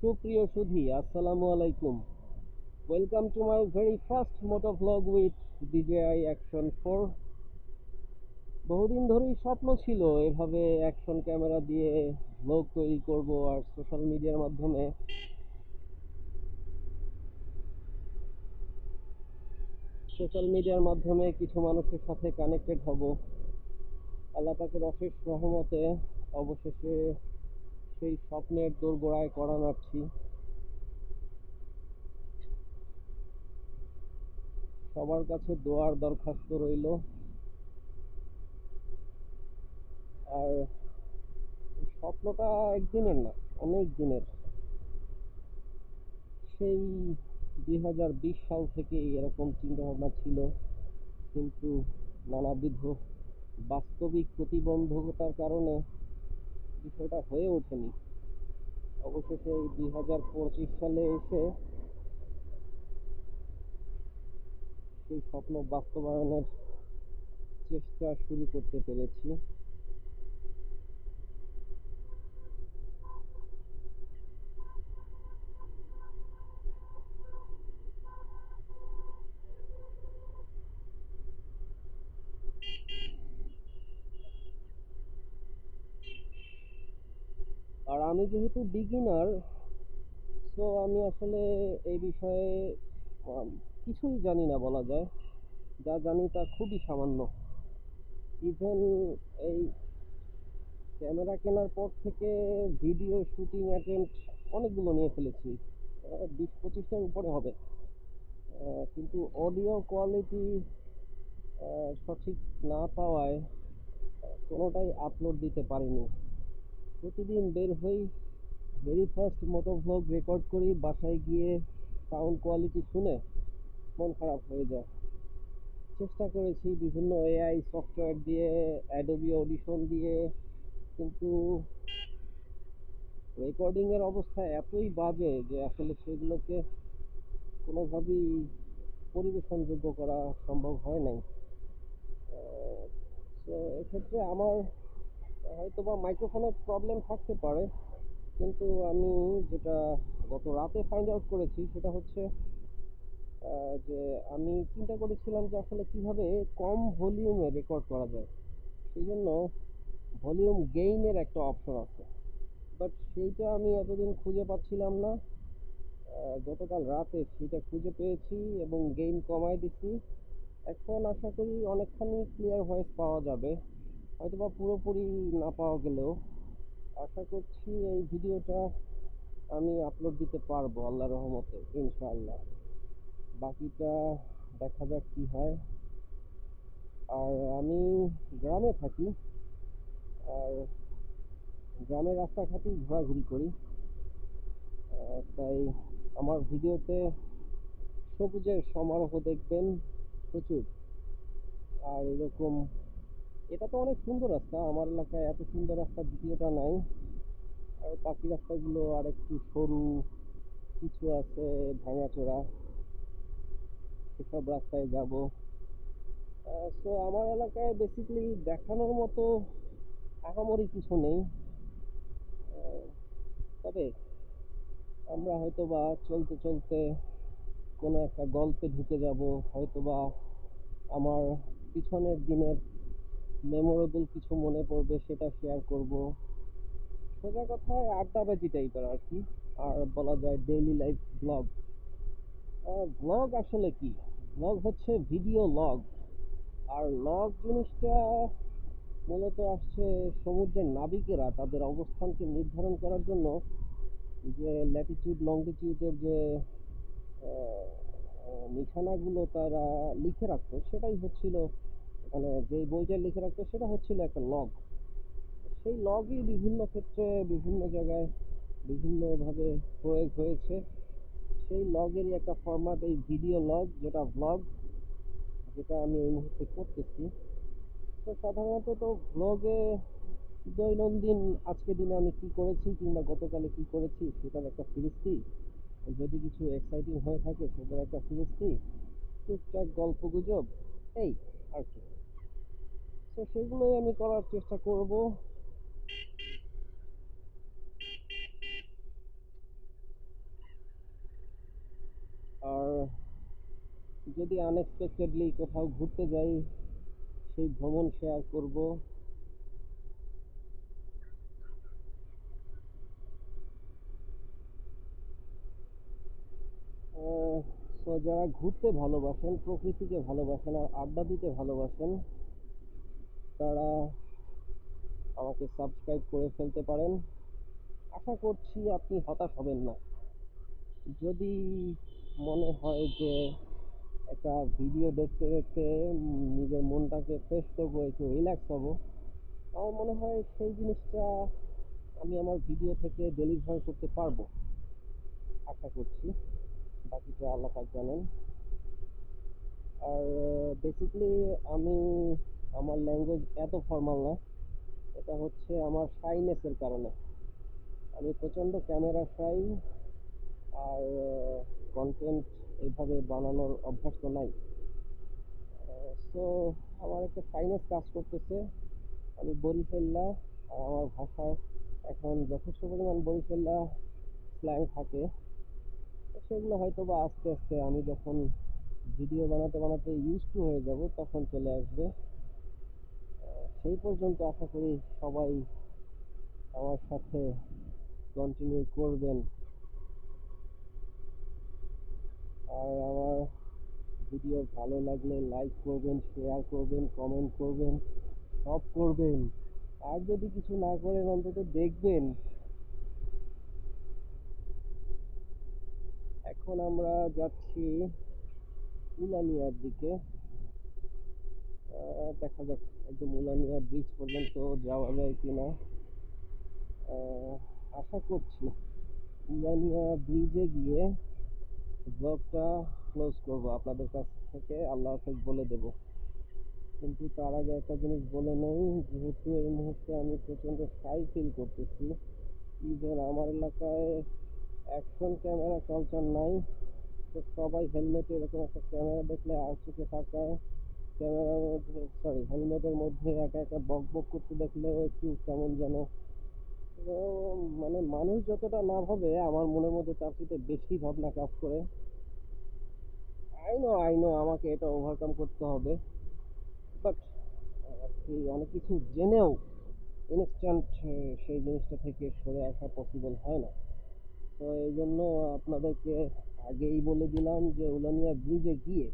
সুপ্রিয় সুধী, আসসালামু আলাইকুম। Welcome to my very first moto vlog with DJI action 4। বহুদিন ধরেই স্বপ্ন ছিল এভাবে অ্যাকশন ক্যামেরা দিয়ে ভ্লগ তৈরি করব আর সোশ্যাল মিডিয়ার মাধ্যমে কিছু মানুষের সাথে কানেক্টেড হব। আল্লাহ পাকের অশেষ রহমতে অবশেষে সেই স্বপ্নের দোরগোড়ায় কড়া নাড়ছি। সবার কাছে দোয়ার দরখাস্ত রইল। আর এই স্বপ্নটা একদিনের না, অনেক দিনের। সেই 2020 সাল থেকে এরকম চিন্তা ভাবনা ছিল, কিন্তু নানাবিধ বাস্তবিক প্রতিবন্ধকতার কারণে বিষয়টা হয়ে ওঠেনি। অবশেষে এই 2025 সালে এসে সেই স্বপ্ন বাস্তবায়নের চেষ্টা শুরু করতে পেরেছি। আর আমি যেহেতু বিগিনার, সো আমি আসলে এই বিষয়ে আম, কিছুই জানি না বলা যায়। যা জানি তা খুবই সামান্য। ইভেন এই ক্যামেরা কেনার পর থেকে ভিডিও শুটিং অ্যাটেম্প্ট অনেকগুলো নিয়ে ফেলেছি, 20-25টার উপরে হবে। কিন্তু অডিও কোয়ালিটি সঠিক না পাওয়ায় কোনোটাই আপলোড দিতে পারিনি। প্রতিদিন বের হই, very first moto vlog record করি, বাসায় গিয়ে সাউন্ড কোয়ালিটি শুনে মন খারাপ হয়ে যায়। চেষ্টা করেছি বিভিন্ন এআই সফটওয়্যার দিয়ে, অ্যাডোবি অডিশন দিয়ে, কিন্তু রেকর্ডিং এর অবস্থা এতই বাজে যে আসলে সেগুলোকে কোনোভাবেই পরিবেশনযোগ্য করা সম্ভব হয় নাই। তো এক্ষেত্রে আমার হয়তোবা মাইক্রোফোনের প্রবলেম থাকতে পারে, কিন্তু আমি যেটা গত রাতে ফাইন্ড আউট করেছি সেটা হচ্ছে যে আমি চিন্তা করেছিলাম যে আসলে কিভাবে কম ভলিউমে রেকর্ড করা যায়। সেই জন্য ভলিউম গেইনের একটা অপশন আছে, বাট সেইটা আমি এতদিন খুঁজে পাচ্ছিলাম না। গতকাল রাতে সেটা খুঁজে পেয়েছি এবং গেইন কমায় দিছি। এখন আশা করি অনেকখানি ক্লিয়ার ভয়েস পাওয়া যাবে, হয়তোবা পুরোপুরি না পাওয়া গেলেও। আশা করছি এই ভিডিওটা আমি আপলোড দিতে পারবো আল্লাহর রহমতে, ইনশাআল্লাহ। বাকিটা দেখা যাক কি হয়। আর আমি গ্রামে থাকি, আর গ্রামের রাস্তাঘাটেই ঘোরাঘুরি করি। তাই আমার ভিডিওতে সবুজের সমারোহ দেখবেন প্রচুর। আর এরকম, এটা তো অনেক সুন্দর রাস্তা, আমার এলাকায় এত সুন্দর রাস্তা দ্বিতীয়টা নাই। আর বাকি রাস্তাগুলো আর একটু সরু, কিছু আছে ভাঙাচোরা, সেসব রাস্তায় যাব। সো আমার এলাকায় বেসিক্যালি দেখানোর মতো আহামরি কিছু নেই। তবে আমরা হয়তোবা চলতে চলতে কোনো একটা গল্পে ঢুকে যাব, হয়তোবা আমার পিছনের দিনের মেমোরেবল কিছু মনে পড়বে, সেটা শেয়ার করব। সোজা কথায় আড্ডাবাজি টাইপের আর কি। আর বলা যায় ডেইলি লাইফ ব্লগ। ব্লগ আসলে কি? ব্লগ হচ্ছে ভিডিও লগ। আর লগ জিনিসটা মূলত আসছে সমুদ্রের নাবিকেরা তাদের অবস্থানকে নির্ধারণ করার জন্য যে ল্যাটিটিউড লংটিটিউডের যে নিশানাগুলো তারা লিখে রাখতো, সেটাই হচ্ছিল, মানে যে বইটা লিখে রাখতো সেটা হচ্ছিল একটা লগ। সেই লগই বিভিন্ন ক্ষেত্রে বিভিন্ন জায়গায় বিভিন্নভাবে প্রয়োগ হয়েছে। সেই লগেরই একটা ফরম্যাট এই ভিডিও লগ, যেটা ব্লগ, যেটা আমি এই মুহূর্তে করতেছি। তো সাধারণত তো ব্লগে দৈনন্দিন আজকে দিনে আমি কি করেছি কিংবা গতকালে কি করেছি সেটার একটা ফিরিস্তি, যদি কিছু এক্সাইটিং হয়ে থাকে সেটার একটা ফিরিস্তি, টুকটাক গল্প গুজব, এই আর কি। তো সেগুলোই আমি করার চেষ্টা করব। যদি আনএক্সপেক্টেডলি কোথাও ঘুরতে যাই, সেই ভ্রমণ শেয়ার করব। সো যারা ঘুরতে ভালোবাসেন, প্রকৃতিকে ভালোবাসেন আর আড্ডা দিতে ভালোবাসেন, তারা আমাকে সাবস্ক্রাইব করে ফেলতে পারেন। আশা করছি আপনি হতাশ হবেন না। যদি মনে হয় যে একটা ভিডিও দেখতে দেখতে নিজের মনটাকে ফ্রেশ করবো, একটু রিল্যাক্স হব, আমার মনে হয় সেই জিনিসটা আমি আমার ভিডিও থেকে ডেলিভার করতে পারবো। আশা করছি, বাকিটা আল্লাহ পাক জানেন। আর বেসিক্যালি আমি, আমার ল্যাঙ্গুয়েজ এত ফর্মাল না, এটা হচ্ছে আমার শাইনেসের কারণে। আমি প্রচণ্ড ক্যামেরা শাই, আর কন্টেন্ট এইভাবে বানানোর অভ্যাস তো নাই। সো আমার একটা শাইনেস কাজ করতেছে। আমি বরিশাল্লা, আর আমার ভাষায় এখন যথেষ্ট পরিমাণ বরিশাল্লা স্ল্যাং থাকে। তো সেগুলো হয়তো বা আস্তে আস্তে আমি যখন ভিডিও বানাতে বানাতে ইউজ টু হয়ে যাব তখন চলে আসবে। সেই পর্যন্ত আশা করি সবাই আমার সাথে কন্টিনিউ করবেন। আর আমার ভিডিও ভালো লাগলে লাইক করবেন, শেয়ার করবেন, কমেন্ট করবেন, সব করবেন। আর যদি কিছু না করেন, অন্তত দেখবেন। এখন আমরা যাচ্ছি উলানিয়ার দিকে। দেখা যাক একদম উলানিয়া ব্রিজ পর্যন্ত যাওয়া যায় কিনা। আশা করছি উলানিয়া ব্রিজে গিয়ে ব্লগটা ক্লোজ করব, আপনাদের কাছ থেকে আল্লাহ হাফেজ বলে দেব। কিন্তু তার আগে একটা জিনিস বলে নেই, যেহেতু এই মুহূর্তে আমি প্রচণ্ড শাই ফিল করতেছি। ইভেন আমার এলাকায় অ্যাকশন ক্যামেরা কালচার নাই। তো সবাই হেলমেটে এরকম একটা ক্যামেরা দেখলে আর চোখে তাকায়। ক্যামেরার মধ্যে, সরি, হেলমেটের মধ্যে একা একা বক বক করতে দেখলেও একটু কেমন যেন। তো মানে মানুষ যতটা না ভাবে, আমার মনের মধ্যে তার চেয়ে বেশি ভাবনা কাজ করে। আই নো আমাকে এটা ওভারকাম করতে হবে, বাট অনেক কিছু জেনেও ইনস্ট্যান্ট সেই জিনিসটা থেকে সরে আসা পসিবল হয় না। তো এই জন্য আপনাদেরকে আগেই বলে দিলাম যে উলানিয়া ব্রিজে গিয়ে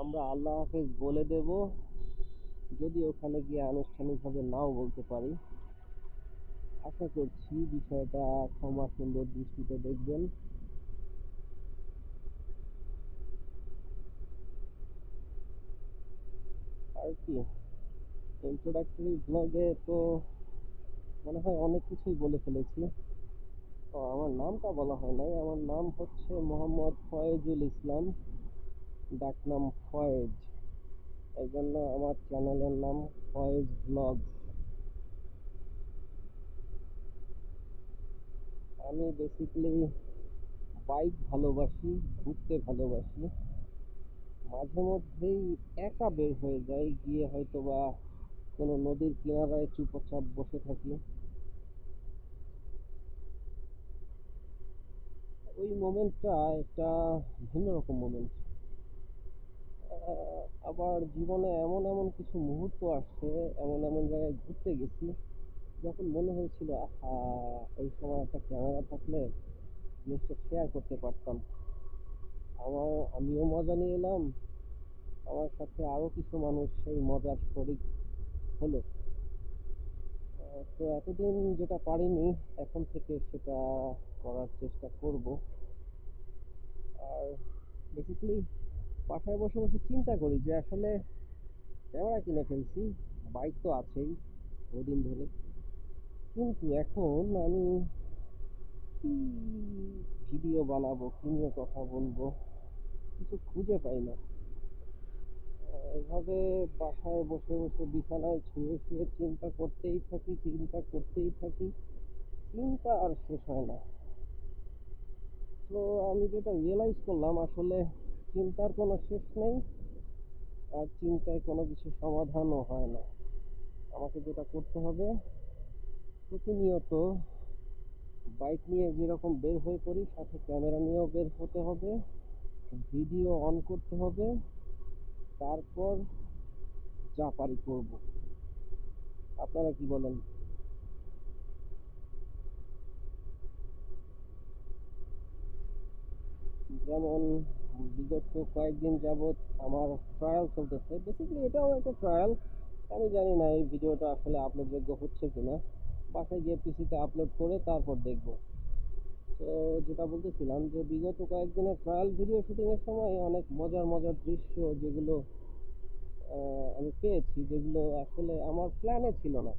আমরা আল্লাহ হাফেজ বলে দেব। যদি ওখানে গিয়ে আনুষ্ঠানিকভাবে নাও বলতে পারি, আশা করছি বিষয়টা ক্ষমা সুন্দর দৃষ্টিতে দেখবেন। আর কি, ইন্ট্রোডাক্টরি ব্লগে তো মনে হয় অনেক কিছুই বলে ফেলেছি। ও, আমার নামটা বলা হয় নাই। আমার নাম হচ্ছে মোহাম্মদ ফয়েজুল ইসলাম, ডাকনাম ফয়েজ। এই জন্য আমার চ্যানেলের নাম ফয়েজ ব্লগস। আমি বেসিক্যালি বাইক ভালোবাসি, ঘুরতে ভালোবাসি। মাঝে মধ্যেই একা বের হয়ে যাই, গিয়ে হয়তো বা কোনো নদীর কিনারায় চুপচাপ বসে থাকি। ওই মোমেন্টটা একটা ভিন্ন রকম মোমেন্ট। আবার জীবনে এমন এমন কিছু মুহূর্ত আসছে, এমন এমন জায়গায় ঘুরতে গেছি যখন মনে হয়েছিল আহা, এই সময় একটা ক্যামেরা থাকলে জিনিসটা শেয়ার করতে পারতাম। আমিও মজা নিয়ে এলাম, আমার সাথে আরো কিছু মানুষ সেই মজার শরিক হলো। তো এতদিন যেটা পারিনি, এখন থেকে সেটা করার চেষ্টা করব। আর বেসিক্যালি বাসায় বসে বসে চিন্তা করি যে আসলে ক্যামেরা কিনে ফেলছি, বাইক তো আছেই বহুদিন ধরে, কিন্তু এখন আমি কি ভিডিও বানাবো, কি নিয়ে কথা বলবো, কিছু খুঁজে পাই না। এভাবে বাসায় বসে বসে বিছানায় শুয়ে শুয়ে চিন্তা করতেই থাকি, চিন্তা করতেই থাকি, চিন্তা আর শেষ হয় না। তো আমি যেটা রিয়েলাইজ করলাম, আসলে চিন্তার কোনো শেষ নেই, আর চিন্তায় কোনো কিছু সমাধানও হয় না। আমাকে যেটা করতে হবে, প্রতিনিয়ত বাইক নিয়ে যেরকম বের হয়ে পড়ি, সাথে ক্যামেরা নিয়েও বের হতে হবে। ভিডিও অন করতে হবে, তারপর যা পারি করব। আপনারা কি বলেন? যেমন বিগত কয়েকদিন যাবৎ আমার ট্রায়াল চলতেছে, বেসিক্যালি এটাও একটা ট্রায়াল। আমি জানি না এই ভিডিওটা আসলে আপলোডযোগ্য হচ্ছে কিনা, বাসায় গিয়ে পিসিতে আপলোড করে তারপর দেখব। তো যেটা বলতেছিলাম, যে বিগত কয়েকদিনের ট্রায়াল ভিডিও শুটিংয়ের সময় অনেক মজার মজার দৃশ্য যেগুলো আমি পেয়েছি, যেগুলো আসলে আমার প্ল্যানে ছিল না।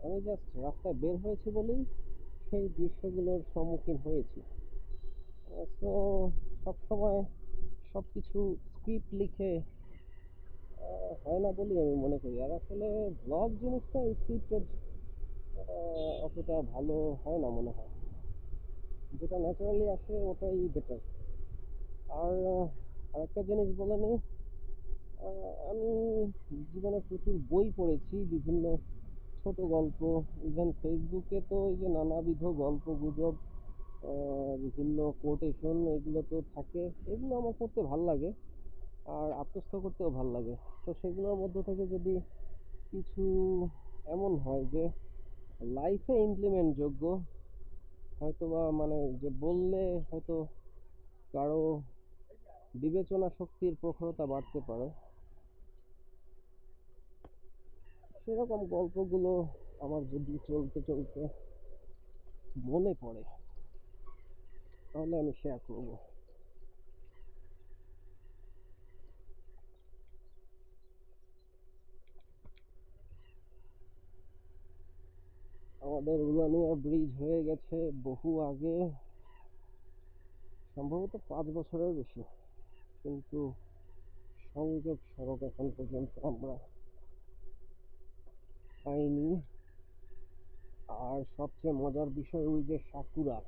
আমি জাস্ট রাস্তায় বের হয়েছি বলেই সেই দৃশ্যগুলোর সম্মুখীন হয়েছি। তো সবসময় সব কিছু স্ক্রিপ্ট লিখে হয় না বলেই আমি মনে করি। আর আসলে ব্লগ জিনিসটা স্ক্রিপ্টেড অতটা ভালো হয় না মনে হয়। যেটা ন্যাচারালি আসে ওটাই বেটার। আর আরেকটা জিনিস বলে নিই, আমি জীবনে প্রচুর বই পড়েছি, বিভিন্ন ছোট গল্প। ইভেন ফেসবুকে তো এই যে নানাবিধ গল্প গুজব, বিভিন্ন কোটেশন, এগুলো তো থাকে। এগুলো আমার পড়তে ভাল লাগে, আর আত্মস্থ করতেও ভাল লাগে। তো সেগুলোর মধ্য থেকে যদি কিছু এমন হয় যে লাইফে ইমপ্লিমেন্ট যোগ্য, হয়তোবা মানে যে বললে হয়তো কারো বিবেচনা শক্তির প্রখরতা বাড়তে পারে, সেরকম গল্পগুলো আমার যদি চলতে চলতে মনে পড়ে, তাহলে আমি শেয়ার করব। আমাদের উলানিয়া ব্রিজ হয়ে গেছে বহু আগে, সম্ভবত 5 বছরের বেশি, কিন্তু সংযোগ সড়ক এখন পর্যন্ত আমরা পাইনি। আর সবচেয়ে মজার বিষয়, ওই যে সাকুরা,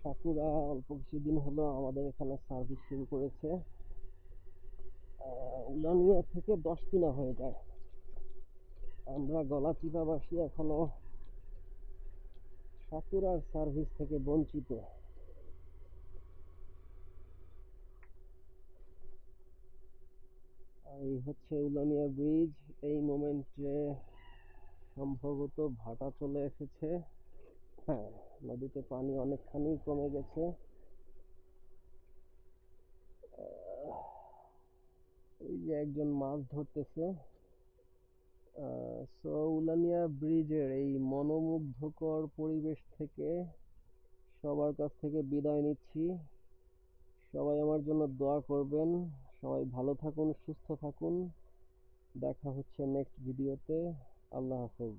সাকুরা অল্প কিছুদিন হলো আমাদের এখানে সার্ভিস শুরু করেছে। উলানিয়া থেকে 10 কিনা হয়ে যায়। আমরা গলাচিপাবাসী এখনো সাকুরার সার্ভিস থেকে বঞ্চিত। আর এই হচ্ছে উলানিয়া ব্রিজ। এই মোমেন্টে সম্ভবত ভাটা চলে এসেছে। হ্যাঁ, নদীতে পানি অনেকখানি কমে গেছে। ওই যে একজন মাছ ধরতেছে। সো উলানিয়া ব্রিজের এই মনোমুগ্ধকর পরিবেশ থেকে সবার কাছ থেকে বিদায় নিচ্ছি। সবাই আমার জন্য দোয়া করবেন। সবাই ভালো থাকুন, সুস্থ থাকুন। দেখা হচ্ছে নেক্সট ভিডিওতে। আল্লাহ হাফেজ।